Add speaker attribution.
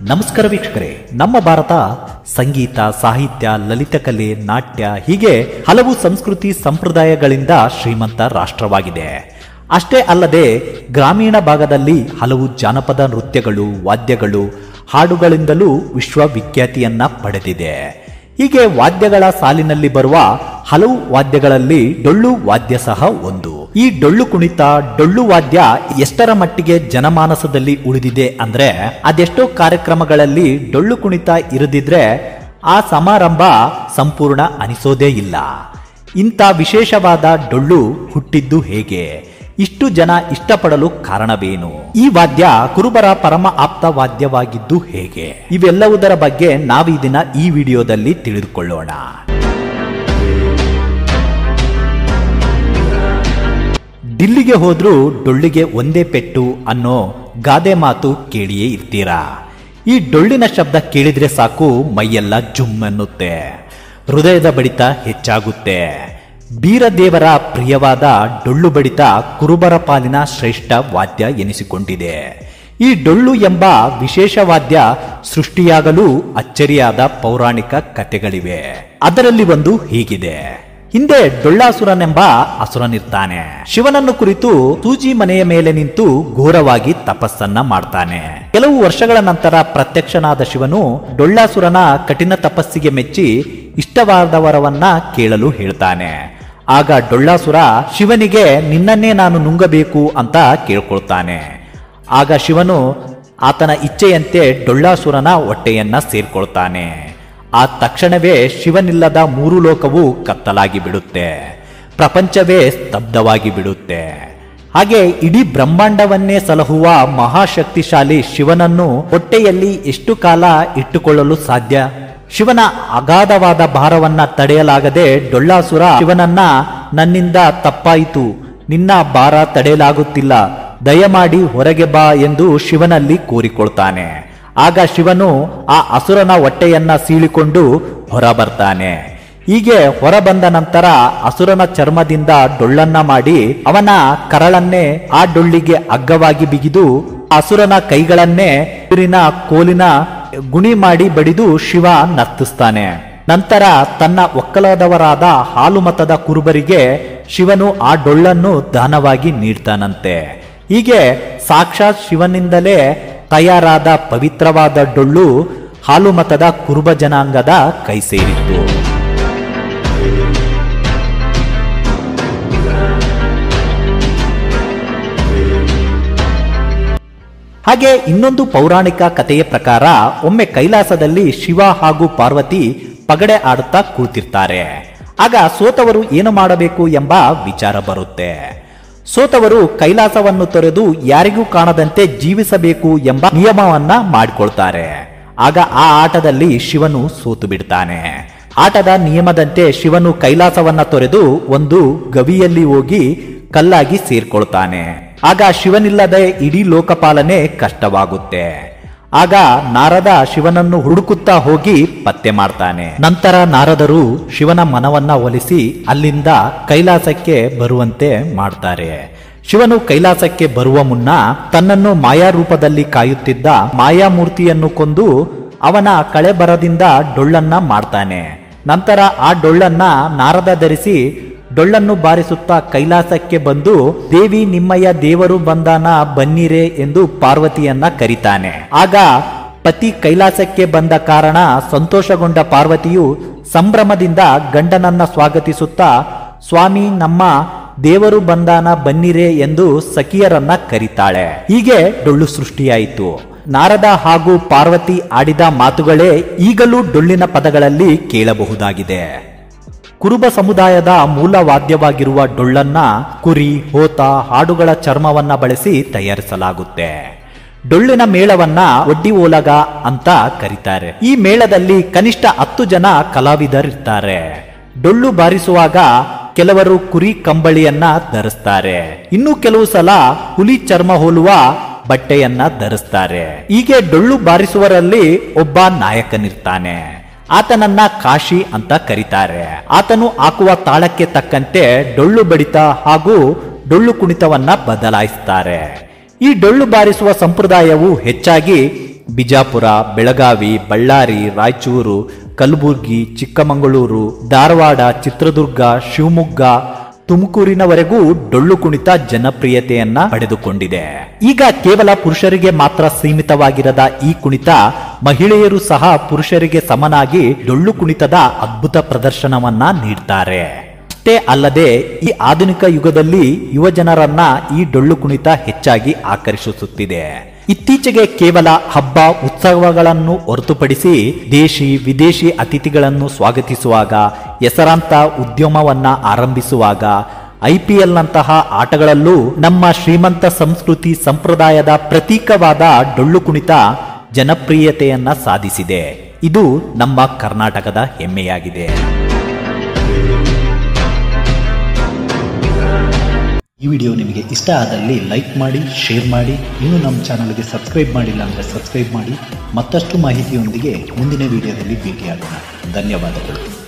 Speaker 1: ನಮಸ್ಕಾರ ವೀಕ್ಷಕರೇ, ನಮ್ಮ ಭಾರತ ಸಂಗೀತ, ಸಾಹಿತ್ಯ, ಲಲಿತಕಲೆ, ನಾಟ್ಯ ಹೀಗೆ ಹಲವು ಸಂಸ್ಕೃತಿ ಸಂಪ್ರದಾಯಗಳಿಂದ ಶ್ರೀಮಂತ ರಾಷ್ಟ್ರವಾಗಿದೆ. ಅಷ್ಟೇ ಅಲ್ಲದೆ ಗ್ರಾಮೀಣ ಭಾಗದಲ್ಲಿ ಹಲವು ಜಾನಪದ ನೃತ್ಯಗಳು, ವಾದ್ಯಗಳು, ಹಾಡುಗಳಿಂದಲೂ ವಿಶ್ವವಿಖ್ಯಾತಿಯನ್ನ ಪಡೆದಿದೆ. ಹೀಗೆ ವಾದ್ಯಗಳ ಸಾಲಿನಲ್ಲಿ ಬರುವ ಹಲವು ವಾದ್ಯಗಳಲ್ಲಿ ಡೊಳ್ಳು ವಾದ್ಯ ಸಹ ಒಂದು. ಈ ಡೊಳ್ಳು ಕುಣಿತ, ಡೊಳ್ಳು ವಾದ್ಯ ಎಷ್ಟರ ಮಟ್ಟಿಗೆ ಜನಮಾನಸದಲ್ಲಿ ಉಳಿದಿದೆ ಅಂದ್ರೆ, ಅದೆಷ್ಟೋ ಕಾರ್ಯಕ್ರಮಗಳಲ್ಲಿ ಡೊಳ್ಳು ಕುಣಿತ ಇರದಿದ್ರೆ ಆ ಸಮಾರಂಭ ಸಂಪೂರ್ಣ ಅನಿಸೋದೇ ಇಲ್ಲ. ಇಂಥ ವಿಶೇಷವಾದ ಡೊಳ್ಳು ಹುಟ್ಟಿದ್ದು ಹೇಗೆ? ಇಷ್ಟು ಜನ ಇಷ್ಟಪಡಲು ಕಾರಣವೇನು? ಈ ವಾದ್ಯ ಕುರುಬರ ಪರಮ ಆಪ್ತ ವಾದ್ಯವಾಗಿದ್ದು ಹೇಗೆ? ಇವೆಲ್ಲವುದರ ಬಗ್ಗೆ ನಾವು ದಿನ ಈ ವಿಡಿಯೋದಲ್ಲಿ ತಿಳಿದುಕೊಳ್ಳೋಣ. ದಿಲ್ಲಿಗೆ ಹೋದ್ರೂ ಡೊಳ್ಳಿಗೆ ಒಂದೇ ಪೆಟ್ಟು ಅನ್ನೋ ಗಾದೆ ಮಾತು ಕೇಳಿಯೇ ಇರ್ತೀರಾ. ಈ ಡೊಳ್ಳಿನ ಶಬ್ದ ಕೇಳಿದ್ರೆ ಸಾಕು ಮೈಯೆಲ್ಲ ಜುಮ್ ಅನ್ನುತ್ತೆ, ಹೃದಯದ ಬಡಿತ ಹೆಚ್ಚಾಗುತ್ತೆ. ಬೀರದೇವರ ಪ್ರಿಯವಾದ ಡೊಳ್ಳು ಬಡಿತ ಕುರುಬರ ಪಾಲಿನ ಶ್ರೇಷ್ಠ ವಾದ್ಯ ಎನಿಸಿಕೊಂಡಿದೆ. ಈ ಡೊಳ್ಳು ಎಂಬ ವಿಶೇಷ ವಾದ್ಯ ಸೃಷ್ಟಿಯಾಗಲು ಅಚ್ಚರಿಯಾದ ಪೌರಾಣಿಕ ಕಥೆಗಳಿವೆ. ಅದರಲ್ಲಿ ಒಂದು ಹೀಗಿದೆ. ಹಿಂದೆ ಡೊಳ್ಳಾಸುರನೆಂಬ ಅಸುರನಿರ್ತಾನೆ. ಶಿವನನ್ನು ಕುರಿತು ಸೂಜಿ ಮನೆಯ ಮೇಲೆ ನಿಂತು ಘೋರವಾಗಿ ತಪಸ್ಸನ್ನ ಮಾಡ್ತಾನೆ. ಕೆಲವು ವರ್ಷಗಳ ನಂತರ ಪ್ರತ್ಯಕ್ಷನಾದ ಶಿವನು ಡೊಳ್ಳಾಸುರನ ಕಠಿಣ ತಪಸ್ಸಿಗೆ ಮೆಚ್ಚಿ ಇಷ್ಟವಾದವರವನ್ನ ಕೇಳಲು ಹೇಳ್ತಾನೆ. ಆಗ ಡೊಳ್ಳಾಸುರ ಶಿವನಿಗೆ ನಿನ್ನನ್ನೇ ನಾನು ನುಂಗಬೇಕು ಅಂತ ಕೇಳ್ಕೊಳ್ತಾನೆ. ಆಗ ಶಿವನು ಆತನ ಇಚ್ಛೆಯಂತೆ ಡೊಳ್ಳಾಸುರನ ಹೊಟ್ಟೆಯನ್ನ ಸೇರ್ಕೊಳ್ತಾನೆ. ಆ ತಕ್ಷಣವೇ ಶಿವನಿಲ್ಲದ ಮೂರು ಲೋಕವು ಕತ್ತಲಾಗಿ ಬಿಡುತ್ತೆ, ಪ್ರಪಂಚವೇ ಸ್ತಬ್ಧವಾಗಿ ಬಿಡುತ್ತೆ. ಹಾಗೆ ಇಡೀ ಬ್ರಹ್ಮಾಂಡವನ್ನೇ ಸಲಹುವ ಮಹಾಶಕ್ತಿಶಾಲಿ ಶಿವನನ್ನು ಹೊಟ್ಟೆಯಲ್ಲಿ ಎಷ್ಟು ಕಾಲ ಇಟ್ಟುಕೊಳ್ಳಲು ಸಾಧ್ಯ? ಶಿವನ ಅಗಾಧವಾದ ಭಾರವನ್ನ ತಡೆಯಲಾಗದೆ ಡೊಳ್ಳಾಸುರ ಶಿವನನ್ನ, ನನ್ನಿಂದ ತಪ್ಪಾಯಿತು, ನಿನ್ನ ಭಾರ ತಡೆಯಲಾಗುತ್ತಿಲ್ಲ, ದಯಮಾಡಿ ಹೊರಗೆ ಬಾ ಎಂದು ಶಿವನಲ್ಲಿ ಕೋರಿಕೊಳ್ತಾನೆ. ಆಗ ಶಿವನು ಆ ಅಸುರನ ಹೊಟ್ಟೆಯನ್ನ ಸೀಳಿಕೊಂಡು ಹೊರ ಬರ್ತಾನೆ. ಹೀಗೆ ಹೊರ ಬಂದ ನಂತರ ಅಸುರನ ಚರ್ಮದಿಂದ ಡೊಳ್ಳನ್ನ ಮಾಡಿ ಅವನ ಕರಳನ್ನೇ ಆ ಡೊಳ್ಳಿಗೆ ಹಗ್ಗವಾಗಿ ಬಿಗಿದು ಅಸುರನ ಕೈಗಳನ್ನೇ ಊರಿನ ಕೋಲಿನ ಗುಣಿ ಮಾಡಿ ಬಡಿದು ಶಿವ ನರ್ತಿಸ್ತಾನೆ. ನಂತರ ತನ್ನ ಒಕ್ಕಲದವರಾದ ಹಾಲು ಮತದ ಕುರುಬರಿಗೆ ಶಿವನು ಆ ಡೊಳ್ಳನ್ನು ದಾನವಾಗಿ ನೀಡ್ತಾನಂತೆ. ಹೀಗೆ ಸಾಕ್ಷಾತ್ ಶಿವನಿಂದಲೇ ತಯಾರಾದ ಪವಿತ್ರವಾದ ಡೊಳ್ಳು ಹಾಲು ಮತದ ಕುರುಬ ಜನಾಂಗದ ಕೈ ಸೇರಿತ್ತು. ಹಾಗೆ ಇನ್ನೊಂದು ಪೌರಾಣಿಕ ಕಥೆಯ ಪ್ರಕಾರ ಒಮ್ಮೆ ಕೈಲಾಸದಲ್ಲಿ ಶಿವ ಹಾಗೂ ಪಾರ್ವತಿ ಪಗಡೆ ಆಡುತ್ತಾ ಕೂತಿರ್ತಾರೆ. ಆಗ ಸೋತವರು ಏನು ಮಾಡಬೇಕು ಎಂಬ ವಿಚಾರ ಬರುತ್ತೆ. ಸೋತವರು ಕೈಲಾಸವನ್ನು ತೊರೆದು ಯಾರಿಗೂ ಕಾಣದಂತೆ ಜೀವಿಸಬೇಕು ಎಂಬ ನಿಯಮವನ್ನ ಮಾಡಿಕೊಳ್ತಾರೆ. ಆಗ ಆ ಆಟದಲ್ಲಿ ಶಿವನು ಸೋತು ಬಿಡ್ತಾನೆ. ಆಟದ ನಿಯಮದಂತೆ ಶಿವನು ಕೈಲಾಸವನ್ನ ತೊರೆದು ಒಂದು ಗವಿಯಲ್ಲಿ ಹೋಗಿ ಕಲ್ಲಾಗಿ ಸೇರ್ಕೊಳ್ತಾನೆ. ಆಗ ಶಿವನಿಲ್ಲದೆ ಇಡೀ ಲೋಕಪಾಲನೆ ಕಷ್ಟವಾಗುತ್ತೆ. ಆಗ ನಾರದ ಶಿವನನ್ನು ಹುಡುಕುತ್ತಾ ಹೋಗಿ ಪತ್ತೆ ಮಾಡ್ತಾನೆ. ನಂತರ ನಾರದರು ಶಿವನ ಮನವನ್ನ ಒಲಿಸಿ ಅಲ್ಲಿಂದ ಕೈಲಾಸಕ್ಕೆ ಬರುವಂತೆ ಮಾಡ್ತಾರೆ. ಶಿವನು ಕೈಲಾಸಕ್ಕೆ ಬರುವ ಮುನ್ನ ತನ್ನನ್ನು ಮಾಯಾ ರೂಪದಲ್ಲಿ ಕಾಯುತ್ತಿದ್ದ ಮಾಯಾಮೂರ್ತಿಯನ್ನು ಕೊಂದು ಅವನ ಕಳೆಬರದಿಂದ ಡೊಳ್ಳನ್ನ ಮಾಡ್ತಾನೆ. ನಂತರ ಆ ಡೊಳ್ಳನ್ನ ನಾರದ ಧರಿಸಿ ಡೊಳ್ಳನ್ನು ಬಾರಿಸುತ್ತಾ ಕೈಲಾಸಕ್ಕೆ ಬಂದು, ದೇವಿ ನಿಮ್ಮಯ್ಯ ದೇವರು ಬಂದಾನ ಬನ್ನಿರೆ ಎಂದು ಪಾರ್ವತಿಯನ್ನ ಕರೀತಾನೆ. ಆಗ ಪತಿ ಕೈಲಾಸಕ್ಕೆ ಬಂದ ಕಾರಣ ಸಂತೋಷಗೊಂಡ ಪಾರ್ವತಿಯು ಸಂಭ್ರಮದಿಂದ ಗಂಡನನ್ನ ಸ್ವಾಗತಿಸುತ್ತಾ, ಸ್ವಾಮಿ ನಮ್ಮ ದೇವರು ಬಂದಾನ ಬನ್ನಿರೆ ಎಂದು ಸಖಿಯರನ್ನ ಕರೀತಾಳೆ. ಹೀಗೆ ಡೊಳ್ಳು ಸೃಷ್ಟಿಯಾಯಿತು. ನಾರದ ಹಾಗೂ ಪಾರ್ವತಿ ಆಡಿದ ಮಾತುಗಳೇ ಈಗಲೂ ಡೊಳ್ಳಿನ ಪದಗಳಲ್ಲಿ ಕೇಳಬಹುದಾಗಿದೆ. ಕುರುಬ ಸಮುದಾಯದ ಮೂಲ ವಾದ್ಯವಾಗಿರುವ ಡೊಳ್ಳನ್ನ ಕುರಿ, ಹೋತ, ಹಾಡುಗಳ ಚರ್ಮವನ್ನ ಬಳಸಿ ತಯಾರಿಸಲಾಗುತ್ತೆ. ಡೊಳ್ಳಿನ ಮೇಳವನ್ನ ಒಡ್ಡಿ ಓಲಗ ಅಂತ ಕರೀತಾರೆ. ಈ ಮೇಳದಲ್ಲಿ ಕನಿಷ್ಠ 10 ಜನ ಕಲಾವಿದರಿರ್ತಾರೆ. ಡೊಳ್ಳು ಬಾರಿಸುವಾಗ ಕೆಲವರು ಕುರಿ ಕಂಬಳಿಯನ್ನ ಧರಿಸ್ತಾರೆ. ಇನ್ನು ಕೆಲವು ಸಲ ಹುಲಿ ಚರ್ಮ ಹೋಲುವ ಬಟ್ಟೆಯನ್ನ ಧರಿಸ್ತಾರೆ. ಹೀಗೆ ಡೊಳ್ಳು ಬಾರಿಸುವರಲ್ಲಿ ಒಬ್ಬ ನಾಯಕನಿರ್ತಾನೆ. ಆತನನ್ನ ಕಾಶಿ ಅಂತ ಕರೀತಾರೆ. ಆತನು ಹಾಕುವ ತಾಳಕ್ಕೆ ತಕ್ಕಂತೆ ಡೊಳ್ಳು ಬಡಿತ ಹಾಗೂ ಡೊಳ್ಳು ಕುಣಿತವನ್ನ ಬದಲಾಯಿಸ್ತಾರೆ. ಈ ಡೊಳ್ಳು ಬಾರಿಸುವ ಸಂಪ್ರದಾಯವು ಹೆಚ್ಚಾಗಿ ಬಿಜಾಪುರ, ಬೆಳಗಾವಿ, ಬಳ್ಳಾರಿ, ರಾಯಚೂರು, ಕಲಬುರ್ಗಿ, ಚಿಕ್ಕಮಗಳೂರು, ಧಾರವಾಡ, ಚಿತ್ರದುರ್ಗ, ಶಿವಮೊಗ್ಗ, ತುಮಕೂರಿನವರೆಗೂ ಡೊಳ್ಳು ಕುಣಿತ ಜನಪ್ರಿಯತೆಯನ್ನ ಪಡೆದುಕೊಂಡಿದೆ. ಈಗ ಕೇವಲ ಪುರುಷರಿಗೆ ಮಾತ್ರ ಸೀಮಿತವಾಗಿರದ ಈ ಕುಣಿತ ಮಹಿಳೆಯರು ಸಹ ಪುರುಷರಿಗೆ ಸಮನಾಗಿ ಡೊಳ್ಳು ಕುಣಿತದ ಅದ್ಭುತ ಪ್ರದರ್ಶನವನ್ನ ನೀಡ್ತಾರೆ. ಅಷ್ಟೇ ಅಲ್ಲದೆ ಈ ಆಧುನಿಕ ಯುಗದಲ್ಲಿ ಯುವ ಜನರನ್ನ ಈ ಡೊಳ್ಳು ಕುಣಿತ ಹೆಚ್ಚಾಗಿ ಆಕರ್ಷಿಸುತ್ತಿದೆ. ಇತ್ತೀಚೆಗೆ ಕೇವಲ ಹಬ್ಬ ಉತ್ಸವಗಳನ್ನು ಹೊರತುಪಡಿಸಿ ದೇಶಿ ವಿದೇಶಿ ಅತಿಥಿಗಳನ್ನು ಸ್ವಾಗತಿಸುವಾಗ, ಹೆಸರಾಂತ ಉದ್ಯಮವನ್ನ ಆರಂಭಿಸುವಾಗ, IPL-ನಂತಹ ಆಟಗಳಲ್ಲೂ ನಮ್ಮ ಶ್ರೀಮಂತ ಸಂಸ್ಕೃತಿ ಸಂಪ್ರದಾಯದ ಪ್ರತೀಕವಾದ ಡೊಳ್ಳು ಕುಣಿತ ಜನಪ್ರಿಯತೆಯನ್ನ ಸಾಧಿಸಿದೆ. ಇದು ನಮ್ಮ ಕರ್ನಾಟಕದ ಹೆಮ್ಮೆಯಾಗಿದೆ.
Speaker 2: ಈ ವಿಡಿಯೋ ನಿಮಗೆ ಇಷ್ಟ ಆದಲ್ಲಿ ಲೈಕ್ ಮಾಡಿ, ಶೇರ್ ಮಾಡಿ. ಇನ್ನೂ ನಮ್ಮ ಚಾನಲ್ಗೆ ಸಬ್ಸ್ಕ್ರೈಬ್ ಮಾಡಿಲ್ಲ ಅಂದರೆ ಸಬ್ಸ್ಕ್ರೈಬ್ ಮಾಡಿ. ಮತ್ತಷ್ಟು ಮಾಹಿತಿಯೊಂದಿಗೆ ಮುಂದಿನ ವಿಡಿಯೋದಲ್ಲಿ ಭೇಟಿಯಾಗೋಣ. ಧನ್ಯವಾದಗಳು.